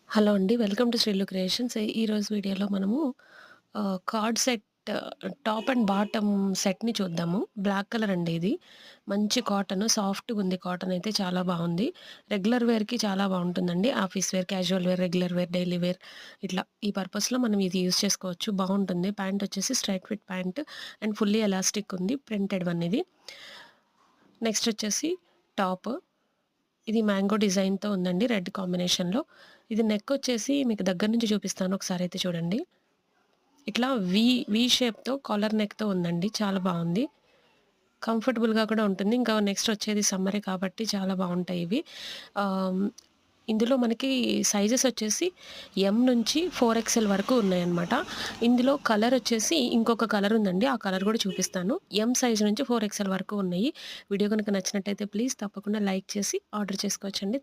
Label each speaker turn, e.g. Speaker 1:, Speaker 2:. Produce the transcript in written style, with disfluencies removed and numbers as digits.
Speaker 1: Hello అండి. Welcome to Srilu creations. ఈరోజు వీడియోలో మనము card set top and bottom సెట్‌ని చూద్దాము. బ్లాక్ కలర్ అండి ఇది. మంచి కాటన్ సాఫ్ట్‌గుంది కాటన్ అయితే చాలా బావుంది. రెగ్యులర్ వేర్‌కి చాలా బావుంటుందండి. Office wear, casual wear, regular wear, daily wear ఇట్లా ఈ పర్పస్‌లో మనం ఇది యూజ్ చేసుకోవచ్చు. బావుంటుంది. ప్యాంట్ వచ్చేసి straight fit pant and fully elastic ఉంది. ప్రింటెడ్ వన్ ఇది. నెక్స్ట్ వచ్చేసి టాప్. ఇది మ్యాంగో డిజైన్‌తో ఉందండి. రెడ్ కాంబినేషన్‌లో. ఇది నెక్ వచ్చేసి మీకు దగ్గర నుంచి చూపిస్తాను. ఒకసారైతే చూడండి. ఇట్లా వి షేప్‌తో కాలర్ నెక్‌తో ఉందండి. చాలా బావుంది. కంఫర్టబుల్‌గా కూడా ఉంటుంది. ఇంకా నెక్స్ట్ వచ్చేది సమ్మరే కాబట్టి చాలా బావుంటాయి ఇవి. ఆహ్, ఇందులో మనకి సైజెస్ వచ్చేసి ఎం నుంచి 4 వరకు ఉన్నాయన్నమాట. ఇందులో కలర్ వచ్చేసి ఇంకొక కలర్ ఉందండి. ఆ కలర్ కూడా చూపిస్తాను. ఎం సైజ్ నుంచి 4 వరకు ఉన్నాయి. వీడియో గనుక నచ్చినట్టయితే ప్లీజ్ తప్పకుండా లైక్ చేసి ఆర్డర్ చేసుకోవచ్చండి.